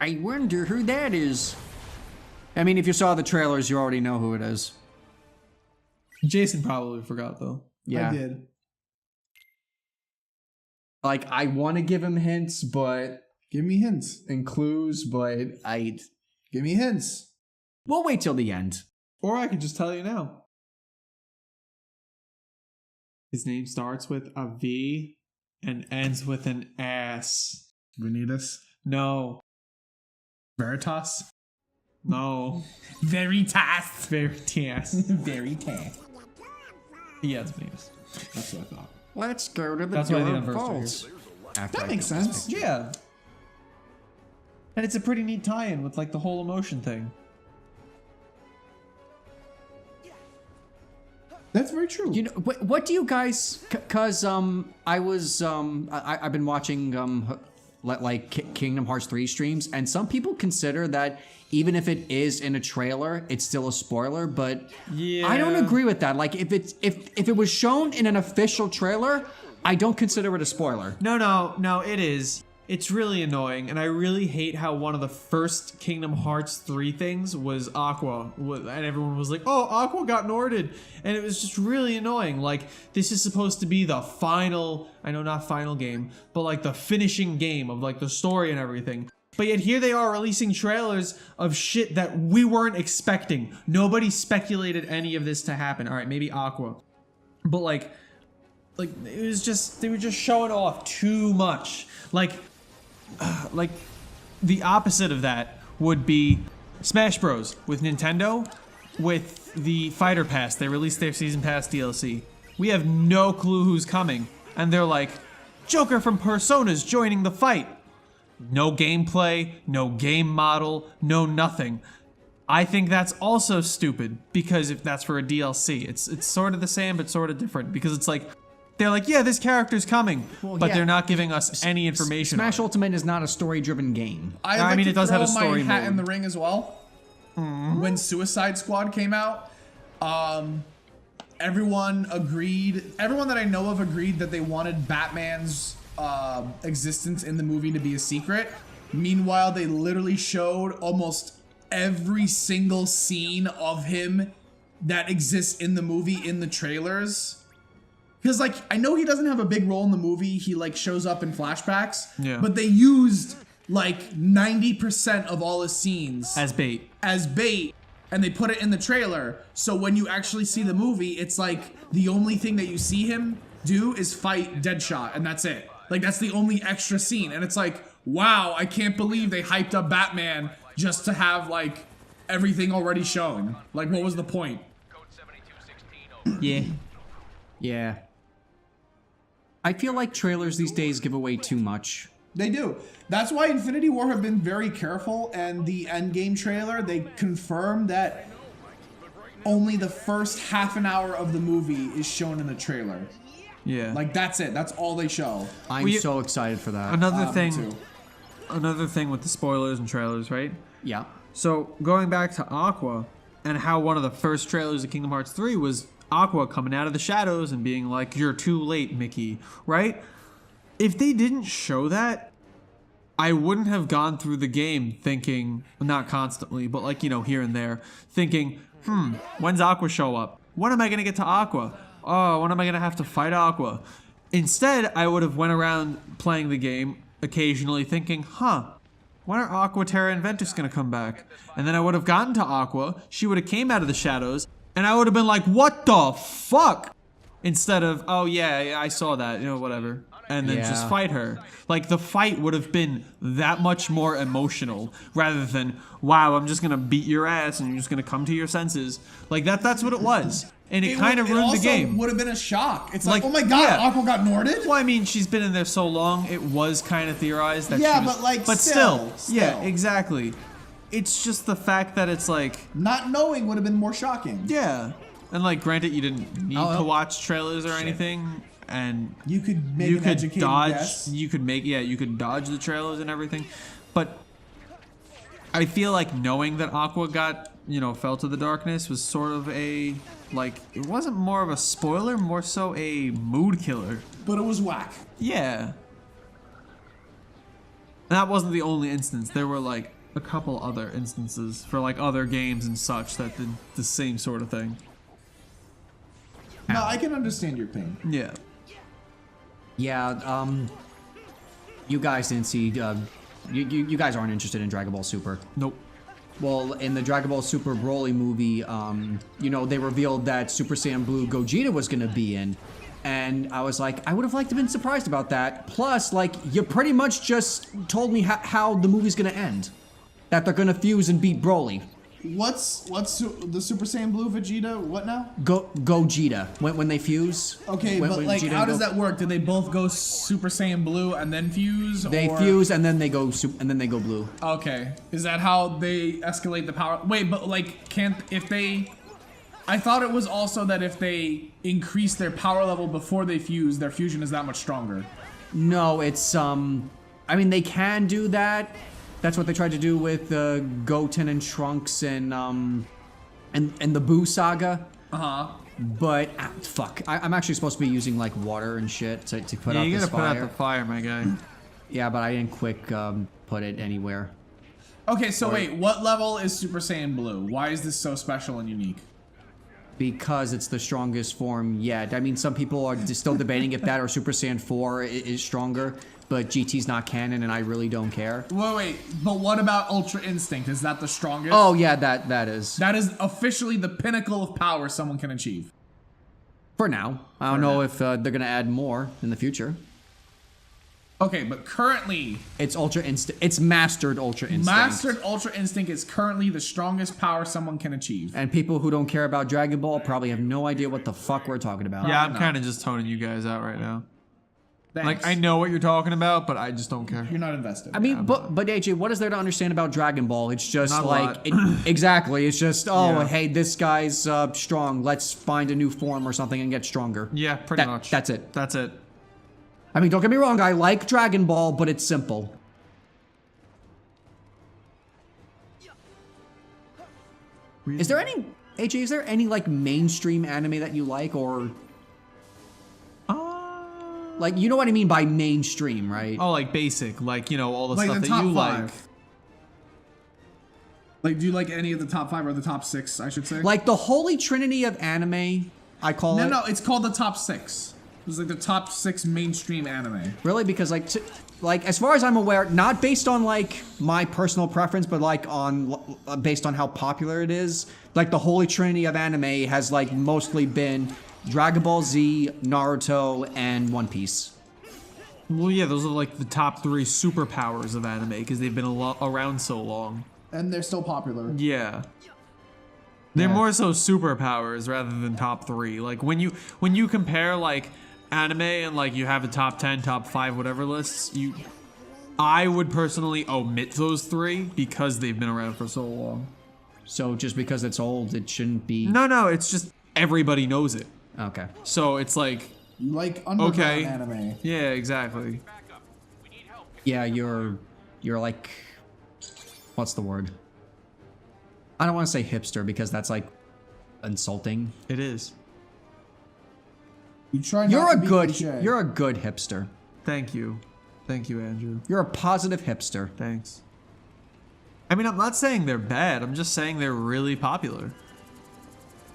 I wonder who that is. I mean, if you saw the trailers, you already know who it is. Jason probably forgot though. Yeah. I did. Like, I want to give him hints, but... Give me hints. And clues, but Give me hints. We'll wait till the end. Or I could just tell you now. His name starts with a V and ends with an S. Vanitas. No. Veritas. No. Veritas. Veritas. Veritas. Yeah, it's Venus. That's what I thought. Let's go to the That's why the Door unversed are Vaults. That makes sense. Yeah. And it's a pretty neat tie-in with like the whole emotion thing. That's very true. You know, what do you guys? Cause I was I've been watching like Kingdom Hearts 3 streams, and some people consider that even if it is in a trailer, it's still a spoiler. But yeah, I don't agree with that. Like if it was shown in an official trailer, I don't consider it a spoiler. No, it is. It's really annoying, and I really hate how one of the first Kingdom Hearts 3 things was Aqua, and everyone was like, oh, Aqua got Norded, and it was just really annoying. Like, this is supposed to be the final, I know not final game, but like the finishing game of like the story and everything. But yet here they are releasing trailers of shit that we weren't expecting. Nobody speculated any of this to happen. All right, maybe Aqua, but like it was just, they were just showing off too much. Like the opposite of that would be Smash Bros. With Nintendo, with the Fighter Pass. They released their Season Pass DLC. We have no clue who's coming, and they're like, Joker from Persona's joining the fight. No gameplay, no game model, no nothing. I think that's also stupid, because if that's for a DLC, it's sort of the same but sort of different, because it's like, they're like, yeah, this character's coming, but they're not giving us any information. Smash Ultimate is not a story-driven game. I mean, it does have a story my hat mode. in the ring as well. When Suicide Squad came out, everyone that I know of agreed that they wanted Batman's existence in the movie to be a secret. Meanwhile, they literally showed almost every single scene of him that exists in the movie in the trailers. Because, like, I know he doesn't have a big role in the movie. He, like, shows up in flashbacks. Yeah. But they used, like, 90% of all his scenes As bait. And they put it in the trailer. So when you actually see the movie, it's like the only thing that you see him do is fight Deadshot, and that's it. Like, that's the only extra scene. And it's like, wow, I can't believe they hyped up Batman just to have, like, everything already shown. Like, what was the point? Yeah. Yeah. I feel like trailers these days give away too much. They do. That's why Infinity War have been very careful, and the Endgame trailer, they confirmed that only the first half an hour of the movie is shown in the trailer. Yeah. Like, that's it. That's all they show. I'm so excited for that. Another Me thing with the spoilers and trailers, right? Yeah. So going back to Aqua and how one of the first trailers of Kingdom Hearts 3 was Aqua coming out of the shadows and being like, you're too late, Mickey, right? If they didn't show that, I wouldn't have gone through the game thinking, not constantly, but like, you know, here and there, thinking, when's Aqua show up? When am I going to get to Aqua? Oh, when am I going to have to fight Aqua? Instead, I would have went around playing the game occasionally thinking, when are Aqua, Terra, and Ventus going to come back? And then I would have gotten to Aqua, she would have came out of the shadows, and I would have been like, what the fuck? Instead of, oh yeah, I saw that, you know, whatever. And then just fight her. Like, the fight would have been that much more emotional rather than, wow, I'm just gonna beat your ass and you're just gonna come to your senses. Like, that's what it was. And it kind of ruined the game. It would have been a shock. It's like, oh my god, yeah. Aqua got Norded? Well, I mean, she's been in there so long, it was kind of theorized that yeah, she was... but like, but still. Yeah, exactly. It's just the fact that it's like... Not knowing would have been more shocking. Yeah. And like, granted, you didn't need to watch trailers or anything, and you could make an educated guess. You could dodge the trailers and everything, but I feel like knowing that Aqua got, you know, fell to the darkness was sort of a, like, it wasn't more of a spoiler, more so a mood killer. But it was whack. Yeah. And that wasn't the only instance. There were like a couple other instances for like other games and such that did the same sort of thing. No, I can understand your pain. Yeah. Yeah, you guys didn't see, you guys aren't interested in Dragon Ball Super. Nope. Well, in the Dragon Ball Super Broly movie, you know, they revealed that Super Saiyan Blue Gogeta was gonna be in. And I was like, I would have liked to have been surprised about that. Plus, like, you pretty much just told me how the movie's gonna end. That they're gonna fuse and beat Broly. What's the Super Saiyan Blue Vegeta? What now? Gogeta. When they fuse. Okay, when but like, Vegeta how does go- that work? Do they both go Super Saiyan Blue and then fuse? They or... fuse and then they go blue. Okay, is that how they escalate the power? Wait, but like, if they? I thought it was also that if they increase their power level before they fuse, their fusion is that much stronger. No, it's I mean they can do that. That's what they tried to do with Goten and Trunks and the Boo saga. But fuck, I'm actually supposed to be using like water and shit to put out you this gotta put fire. out the fire, my guy. Yeah, but I didn't quick put it anywhere. Okay, so wait, what level is Super Saiyan Blue? Why is this so special and unique? Because it's the strongest form yet. I mean, some people are still debating if that or Super Saiyan 4 is stronger, but GT's not canon, and I really don't care. Wait, but what about Ultra Instinct? Is that the strongest? Oh yeah, that is. That is officially the pinnacle of power someone can achieve. For now, I don't know if they're gonna add more in the future. Okay, but currently, It's Ultra Instinct. It's Mastered Ultra Instinct. Mastered Ultra Instinct is currently the strongest power someone can achieve. And people who don't care about Dragon Ball probably have no idea what the fuck we're talking about. Yeah, I'm no. kind of just toning you guys out right now. Thanks. Like, I know what you're talking about, but I just don't care. You're not invested. I mean, but AJ, what is there to understand about Dragon Ball? It's just Not a like lot. exactly. It's just Yeah. hey, this guy's strong. Let's find a new form or something and get stronger. Yeah, pretty much. That's it. That's it. I mean, don't get me wrong. I like Dragon Ball, but it's simple. Is there any AJ? Is there any like mainstream anime that you like, or like you know what I mean by mainstream, right? Oh, like basic, like, you know, all the like stuff the that top you five. like. Like, do you like any of the top 5 or the top 6, I should say? Like the holy trinity of anime, I call it. No, it's called the top 6. It's like the top 6 mainstream anime. Really? Because like as far as I'm aware, not based on like my personal preference, but like on based on how popular it is. Like the holy trinity of anime has like mostly been Dragon Ball Z, Naruto, and One Piece. Well, yeah, those are like the top 3 superpowers of anime because they've been around so long. And they're still popular. Yeah. They're Yeah. more so superpowers rather than top 3. Like when you compare like anime and like you have a top 10, top 5, whatever lists, I would personally omit those 3 because they've been around for so long. So just because it's old, it shouldn't be. No, it's just everybody knows it. Okay. So it's like, You like underground okay. anime. Yeah, exactly. Yeah, you're like, what's the word? I don't want to say hipster because that's like insulting. It is. You try not You're to a be good cliche. you're a good hipster. Thank you. Thank you, Andrew. You're a positive hipster. Thanks. I mean, I'm not saying they're bad. I'm just saying they're really popular.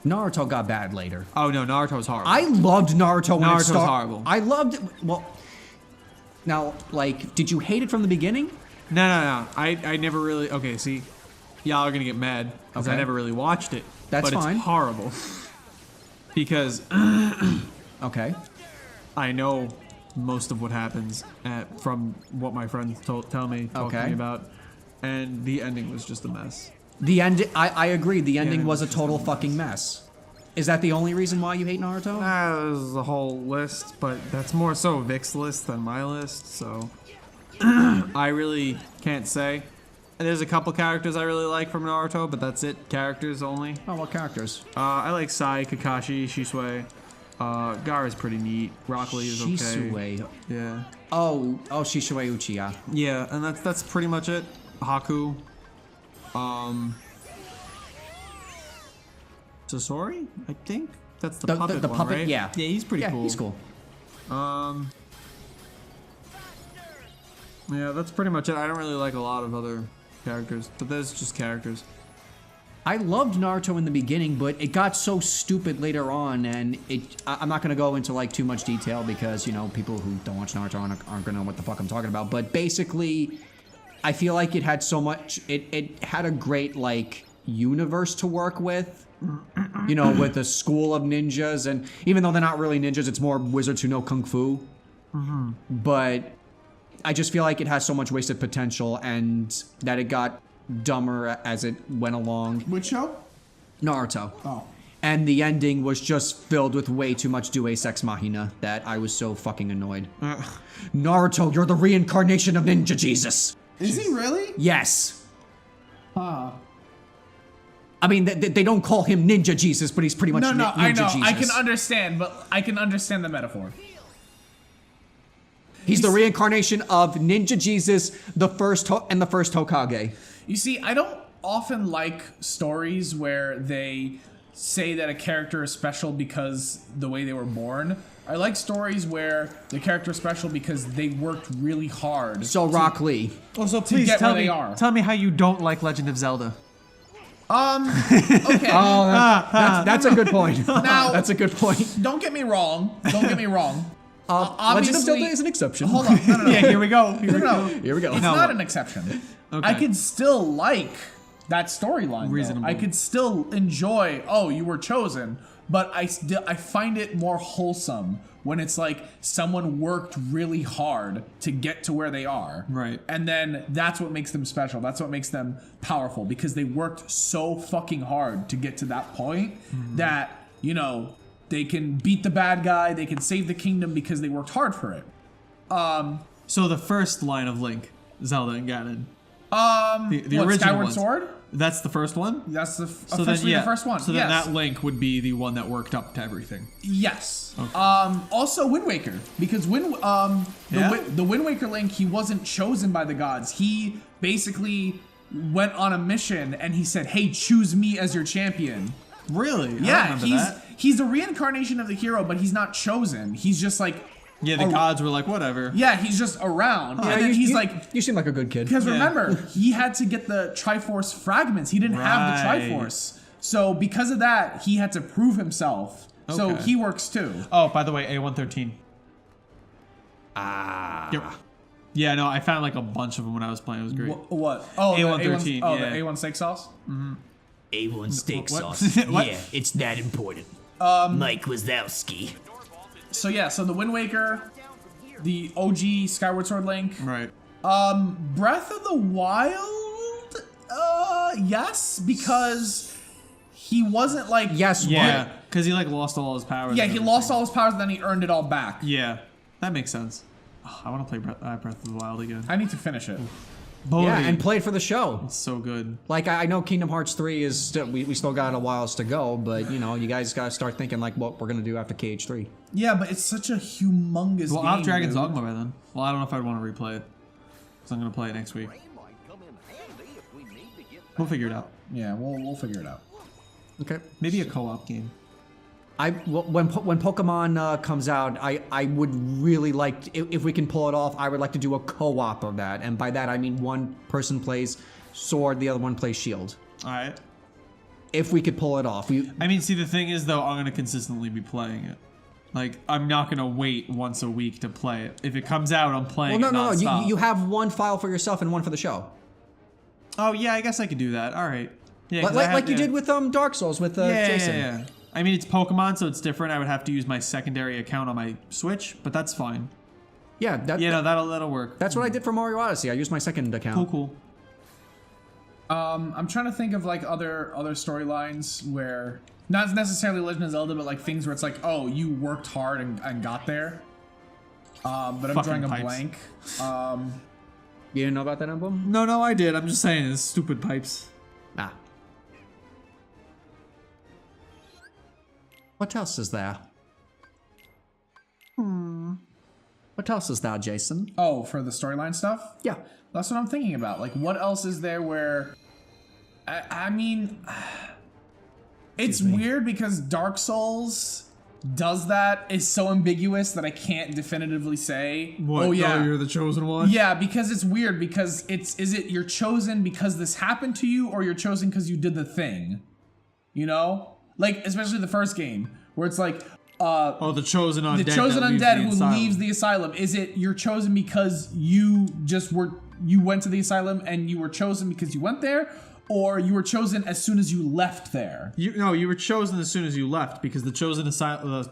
Naruto got bad later. Oh, no, Naruto's horrible. I loved Naruto when it Naruto's started. horrible. I loved it. Well, now, like, did you hate it from the beginning? No. I never really... Okay, see, y'all are going to get mad because I Okay. never really watched it. That's but fine. It's horrible. Because Okay. I know most of what happens from what my friends talk to me Okay. about. And the ending was just a mess. The end. I agree. The ending it was a was just total a mess. fucking mess. Is that the only reason why you hate Naruto? There's a whole list, but that's more so Vic's list than my list, so I really can't say. And there's a couple characters I really like from Naruto, but that's it. Characters only. Oh, what characters? I like Sai, Kakashi, Shisui. Gaara's pretty neat. Rock Lee is okay. Shisui. Yeah. Oh, Shisui Uchiha. Yeah, and that's pretty much it. Haku. Sasori, I think that's the puppet the one, puppet, right? yeah. Yeah, he's pretty Yeah, cool. he's cool. Yeah, that's pretty much it. I don't really like a lot of other characters, but there's just characters. I loved Naruto in the beginning, but it got so stupid later on, and I'm not gonna go into like too much detail because, you know, people who don't watch Naruto aren't gonna know what the fuck I'm talking about. But basically, I feel like it had so much. It had a great like universe to work with, you know, with the school of ninjas, and even though they're not really ninjas, it's more wizards who know kung fu. But I just feel like it has so much wasted potential, and that it got dumber as it went along. Which show? Naruto. Oh. And the ending was just filled with way too much Deus Ex Machina that I was so fucking annoyed. Naruto, you're the reincarnation of Ninja Jesus. Is he really? Yes. Huh. I mean, they don't call him Ninja Jesus, but he's pretty much No, Ninja I know. Jesus. I can understand, but I can understand the metaphor. He's the reincarnation of Ninja Jesus, the first Hokage. You see, I don't often like stories where they say that a character is special because the way they were born. I like stories where the character is special because they worked really hard. So Rock Lee. Oh, so to please get tell where me, they are. tell me how you don't like Legend of Zelda. Okay. That's a good point. Now- That's a good point. Don't get me wrong. Don't get me wrong. Legend of Obviously- Zelda is an exception. Hold on. No. Yeah, here we go. No. Here we go. It's not an exception. Okay. I could still like that storyline. Reasonable. I could still enjoy, oh, you were chosen, but I find it more wholesome when it's like someone worked really hard to get to where they are. Right. And then that's what makes them special. That's what makes them powerful because they worked so fucking hard to get to that point that, you know, they can beat the bad guy, they can save the kingdom because they worked hard for it. So the first line of Link, Zelda and Ganon. The What, original Skyward ones. Sword? That's the first one? That's So officially the first one. So then that Link would be the one that worked up to everything. Yes. Okay. Also Wind Waker, because the Wind Waker Link, he wasn't chosen by the gods. He basically went on a mission and he said, "Hey, choose me as your champion." Really? Yeah, I remember that. he's a reincarnation of the hero, but he's not chosen. He's just like Yeah, the gods were like, whatever. yeah, he's just around. Yeah, And then he's like, you seem like a good kid. because Yeah. remember, he had to get the Triforce fragments. He didn't have the Right. Triforce. So because of that, he had to prove himself. So Okay. he works too. Oh, by the way, A113. Yep. Yeah, no, I found like a bunch of them when I was playing. It was great. What? Oh, A113, Oh, yeah. the A1 steak sauce? A1 steak What? sauce. What? Yeah, it's that important. Mike Wazowski. So yeah, so the Wind Waker, the OG Skyward Sword Link, Right. Breath of the Wild, yes, because he wasn't like Yes, Yeah, because he like lost all his powers. yeah, and he everything. lost all his powers and then he earned it all back. Yeah, that makes sense. Oh, I want to play Breath of the Wild again. I need to finish it. Boy, Yeah, and played for the show. it's so good. Like, I know Kingdom Hearts 3 is still, we still got a whiles to go, but, you know, you guys gotta start thinking, like, what we're gonna do after KH3. Yeah, but it's such a humongous Well, game. I'll have Dragon's dude. Dogma by then. Well, I don't know if I'd want to replay it. Because I'm going to play it next week. We'll figure it out. Yeah, we'll figure it out. Okay. Maybe a co-op game. When Pokemon comes out, I would really like, if we can pull it off, I would like to do a co-op of that. And by that, I mean one person plays Sword, the other one plays Shield. Alright. If we could pull it off. I mean, see, the thing is, though, I'm going to consistently be playing it. Like, I'm not going to wait once a week to play it. If it comes out, I'm playing Well, no. it nonstop. You have one file for yourself and one for the show. Oh, yeah, I guess I could do that. Alright. Yeah, 'cause Like you did with Dark Souls with Jason. Yeah. I mean, it's Pokemon, so it's different. I would have to use my secondary account on my Switch, but that's fine. Yeah, Yeah, no, that'll work. that's what I did for Mario Odyssey. I used my second account. Cool. I'm trying to think of like other storylines where not necessarily Legend of Zelda, but like things where it's like, oh, you worked hard and got there. But I'm Fucking drawing a pipes. blank. You didn't know about that emblem? No, I did. I'm just saying, it's stupid pipes. Ah. What else is there? What else is there, Jason? Oh, for the storyline stuff? Yeah. That's what I'm thinking about. Like, what else is there where... I mean... It's weird because Dark Souls does that is so ambiguous that I can't definitively say. What? Oh yeah, you're the chosen one? yeah, because it's weird because is it you're chosen because this happened to you or you're chosen because you did the thing? You know? Like, especially the first game where it's like, the chosen undead. the chosen undead who asylum. leaves the asylum. Is it you're chosen because you went to the asylum and you were chosen because you went there? Or you were chosen as soon as you left there? You were chosen as soon as you left because the chosen asylum,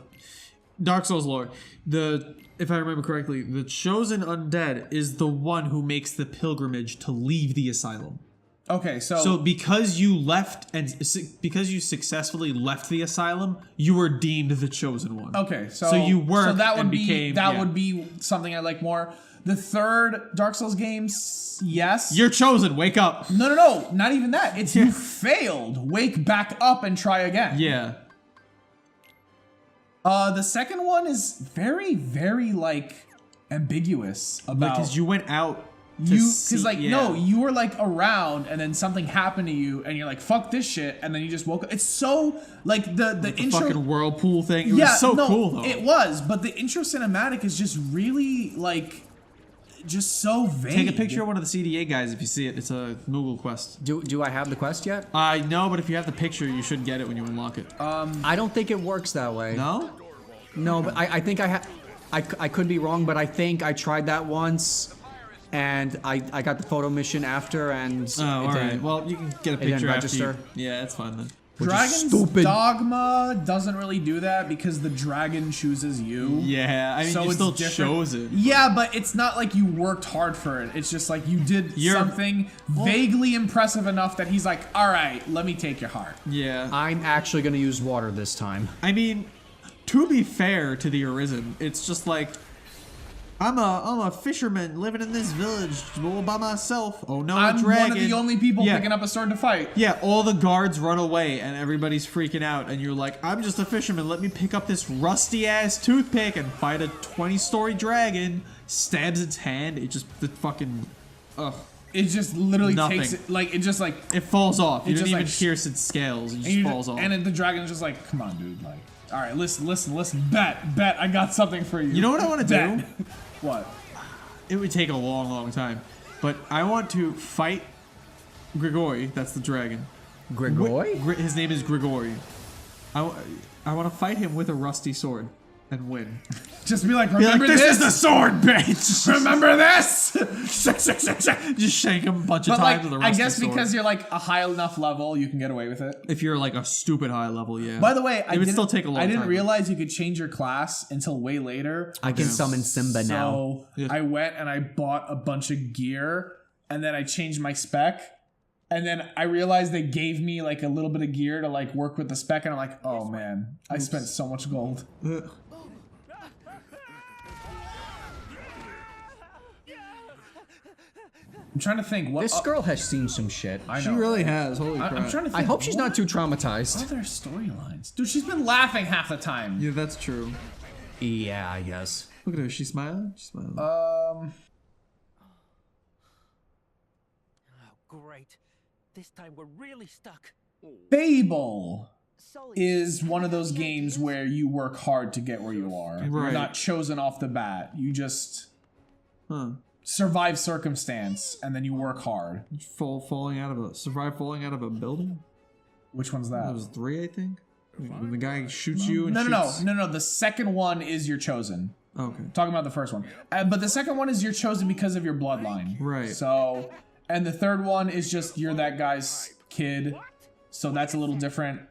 Dark Souls lore, if I remember correctly, the chosen undead is the one who makes the pilgrimage to leave the asylum. Okay, So because you left and because you successfully left the asylum, you were deemed the chosen one. okay, so you worked so that would and be became that yeah. would be something I like more. The third Dark Souls game, yes. You're chosen. Wake up. No, not even that. It's you failed. Wake back up and try again. Yeah. The second one is very, very like ambiguous about Because you went out. No, you were like around and then something happened to you and you're like, fuck this shit, and then you just woke up. It's so like the intro fucking whirlpool thing. It was so cool though. It was, but the intro cinematic is just really like just so vague. Take a picture of one of the CDA guys if you see it. It's a Google quest. Do I have the quest yet? No, but if you have the picture, you should get it when you unlock it. I don't think it works that way. No? No, but I think I could be wrong, but I think I tried that once, and I got the photo mission after, and Oh, alright. Well, you can get a didn't picture after you. register. Yeah, that's fine then. Dragon's stupid. Dogma doesn't really do that because the dragon chooses you. Yeah, I mean, So you it's still different. chose it. Yeah, but it's not like you worked hard for it. It's just like you did You're- something vaguely impressive enough that he's like, all right, let me take your heart. Yeah. I'm actually gonna use water this time. I mean, to be fair to the Arisen, it's just like, I'm a fisherman living in this village all by myself. Oh no, a I'm dragon. one of the only people Yeah. picking up a sword to fight. Yeah, all the guards run away and everybody's freaking out, and you're like, I'm just a fisherman. Let me pick up this rusty ass toothpick and fight a 20-story dragon. Stabs its hand. It just fucking, ugh. It just literally Nothing. takes it, like, it just like, It falls off. You It didn't just, even like, pierce its scales. It just and, you falls off. and then the dragon's just like, come on, dude, like, all right, listen, bet, I got something for you. You know what I want to Bet. do? What? It would take a long time. But I want to fight Grigori. That's the dragon. Grigori? His name is Grigori. I want to fight him with a rusty sword and win. Just be like, Be like, remember this this? is the sword, bitch! Remember this? Just shake him a bunch of But like, times with a I rusty guess sword. because you're like a high enough level, you can get away with it. If you're like a stupid high level, yeah. By the way, it would still take a long time. I didn't realize you could change your class until way later. I can summon Simba now. So I went and I bought a bunch of gear, and then I changed my spec, and then I realized they gave me like a little bit of gear to like work with the spec, and I'm like, oh man, I spent so much gold. I'm trying to think. What This girl has seen some shit. I She know. really has. Holy crap. I'm trying to think. I hope she's what not too traumatized. other storylines. Dude, she's been laughing half the time. Yeah, that's true. Yeah, I guess. Look at her. She's smiling. She's smiling. Oh, great. This time we're really stuck. Fable Sully, is one of those games where you work hard to get where you are. You're Right. not chosen off the bat. You just Huh. survive circumstance and then you work hard. Survive falling out of a building? Which one's That that? was 3, I think. When the guy shoots you and No. shoots... The second one is you're chosen. Okay. Talking about the first one. But the second one is you're chosen because of your bloodline. Right. So, and the third one is just you're that guy's kid. So that's a little different.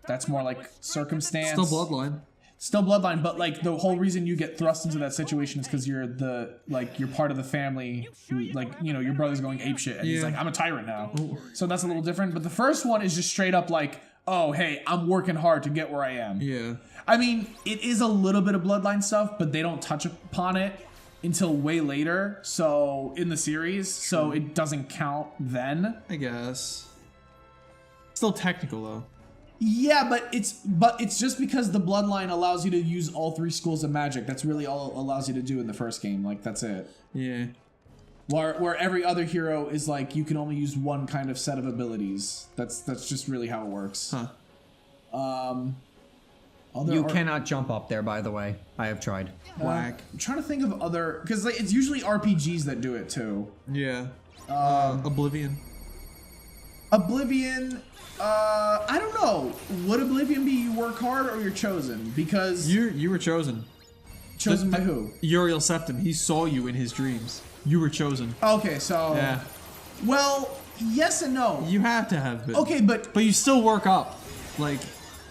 That's more like circumstance. Still bloodline. Still bloodline, but like the whole reason you get thrust into that situation is because you're you're part of the family who, like, you know, your brother's going apeshit and he's Yeah. like, I'm a tyrant now. So that's a little different. But the first one is just straight up like, oh, hey, I'm working hard to get where I am. Yeah. I mean, it is a little bit of bloodline stuff, but they don't touch upon it until way later. So in the series, so it doesn't count then. I guess. Still technical, though. Yeah, but it's just because the bloodline allows you to use all 3 schools of magic. That's really all it allows you to do in the first game. Like, that's it. Yeah. Where every other hero is like, you can only use one kind of set of abilities. That's just really how it works. Huh. You cannot jump up there, by the way. I have tried. Whack. I'm trying to think of other, because like it's usually RPGs that do it too. Yeah. Oblivion. Oblivion. I don't know. Would Oblivion be you work hard or you're chosen? Because You were chosen. chosen by who? Uriel Septim. He saw you in his dreams. You were chosen. Okay, so Yeah. well, yes and no. You have to have been. Okay, but you still work up. Like,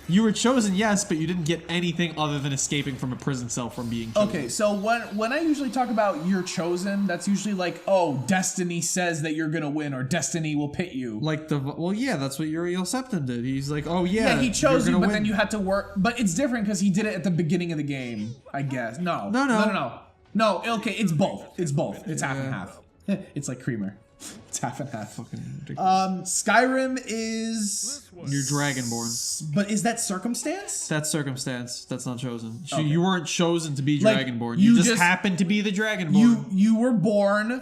you were chosen, yes, but you didn't get anything other than escaping from a prison cell from being chosen. okay, so when I usually talk about you're chosen, that's usually like, oh, destiny says that you're gonna win, or destiny will pit you. Like well, yeah, that's what Uriel Septim did. He's like, oh yeah, Yeah, he chose you're you, gonna but then win. you had to work. But it's different because he did it at the beginning of the game, I guess. No. No, okay, it's both. It's both. It's half and half. It's like creamer. It's half and half. Fucking ridiculous. Skyrim is... You're Dragonborn. But is that circumstance? That's circumstance. That's not chosen. Okay. You weren't chosen to be Like, Dragonborn. you You just just- happened to be the Dragonborn. You were born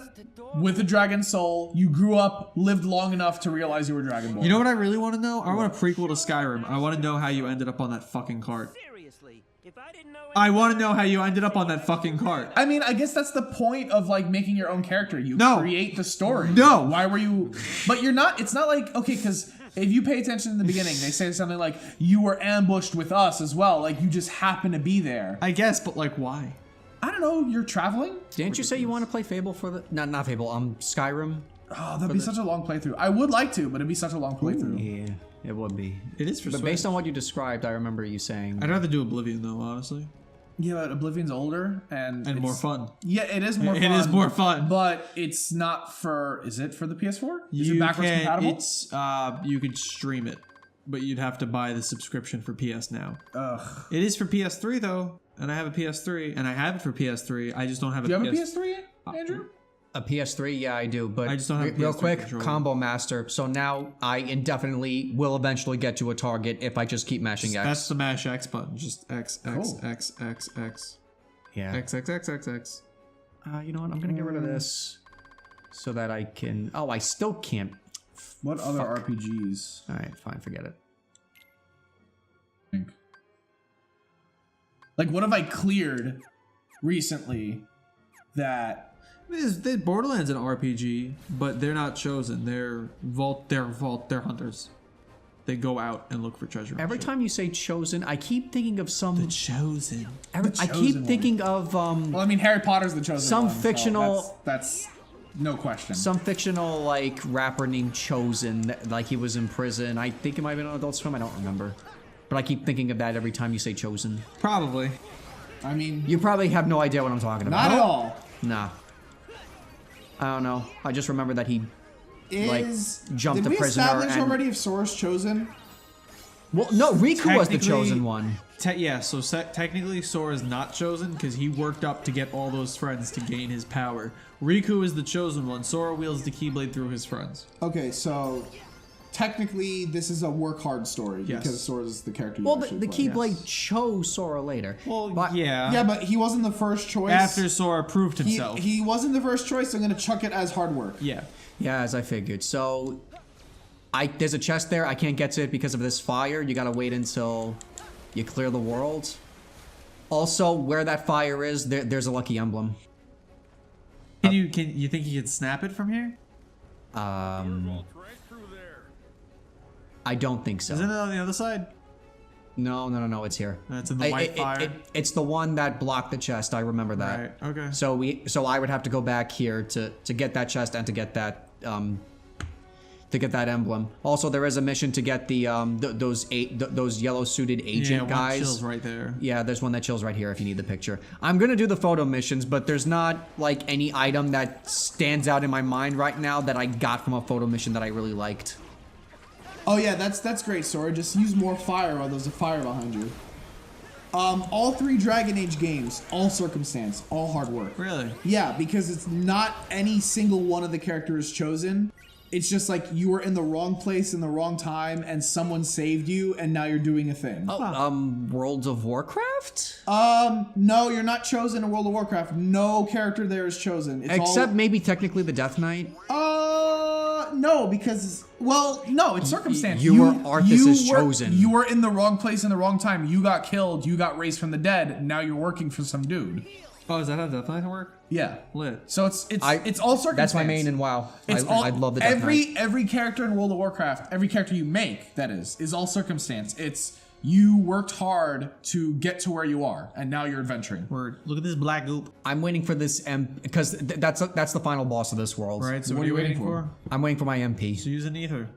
with a dragon soul. You grew up, lived long enough to realize you were Dragonborn. You know what I really want to know? I want a prequel to Skyrim. I want to know how you ended up on that fucking cart. Seriously, if I didn't know I want to know how you ended up on that fucking cart. I mean, I guess that's the point of like making your own character. You No. create the story. No. Why were you? But you're not. It's not like okay, because if you pay attention in the beginning, they say something like you were ambushed with us as well. Like you just happen to be there. I guess, but like, why? I don't know. You're traveling. Didn't you say you want to play Fable for the... Not Fable, Skyrim? Oh, that'd be such a long playthrough. I would like to, but it'd be such a long playthrough. Yeah, it would be. It is for But Switch. based on what you described, I remember you saying... I'd rather do Oblivion though, honestly, Yeah, but Oblivion's older and and more it's- fun. Yeah, it is more. It fun. is more fun. But it's not for. Is it for the PS4? Is You it backwards can, compatible? It's you could stream it, but you'd have to buy the subscription for PS Now. Ugh. It is for PS3 though, and I have a PS3, and I have it for PS3. I just don't have a Do you have a PS. PS3, Andrew? A PS3, yeah, I do. But I just don't have a real PS3 quick, controller. Combo Master. So now I indefinitely will eventually get to a target if I just keep mashing X. That's the mash X button. Just X X Cool. X X X Yeah. X X X X X. You know what? I'm gonna get rid of this so that I can. Oh, I still can't. What other RPGs? All right, fine, forget it. Like, what have I cleared recently that? Borderlands an RPG, but they're not chosen. They're hunters. They go out and look for treasure. Every time you say chosen, I keep thinking of some. Chosen. I chosen keep one. thinking of Well, I mean, Harry Potter's the chosen Some one, so fictional- that's no question. some fictional like rapper named Chosen, like he was in prison. I think it might have been on Adult Swim. I don't remember, but I keep thinking of that every time you say chosen. Probably. I mean, You probably have no idea what I'm talking about. not at all. Nah. I don't know. I just remember that he. Like, jumped did the we prisoner establish and- already if Sora's chosen? Well, no, Riku was the Technically- chosen one. Technically, Sora's not chosen because he worked up to get all those friends to gain his power. Riku is the chosen one. Sora wields the Keyblade through his friends. Okay, so technically this is a work hard story Yes. because Sora's the character. Well, the Keyblade chose Sora later. Well, But- yeah. Yeah, but he wasn't the first choice. After Sora proved himself. he wasn't the first choice. So I'm gonna chuck it as hard work. Yeah. Yeah, as I figured. So, there's a chest there. I can't get to it because of this fire. You gotta wait until you clear the world. Also, where that fire is, there's a lucky emblem. Can you think you can snap it from here? I don't think so. Isn't it on the other side? No. It's here. That's in the white fire. It's the one that blocked the chest. I remember that. Right. Okay. So I would have to go back here to get that chest and to get that emblem. Also, there is a mission to get the those yellow suited agent one guys. chills right there. Yeah, there's one that chills right here if you need the picture. I'm gonna do the photo missions, but there's not like any item that stands out in my mind right now that I got from a photo mission that I really liked. Oh yeah, that's great, Sora. Just use more fire while there's a fire behind you. All 3 Dragon Age games, all circumstance, all hard work. Really? Yeah, because it's not any single one of the characters chosen. It's just like you were in the wrong place in the wrong time and someone saved you and now you're doing a thing. World of Warcraft? No, you're not chosen in World of Warcraft. No character there is chosen. It's Except all, maybe technically the Death Knight. No, because no, it's circumstance. You were Arthas's chosen. You were in the wrong place in the wrong time. You got killed. You got raised from the dead. Now you're working for some dude. Oh, is that how Death Knight work? Yeah. Lit. So it's all circumstance. That's my main in WoW. I love the Death Knight. Every character in World of Warcraft, every character you make, that is all circumstance. It's you worked hard to get to where you are, and now you're adventuring. Word. Look at this black goop. I'm waiting for this because that's the final boss of this world. Right. So What are you waiting for? I'm waiting for my MP. So use an ether.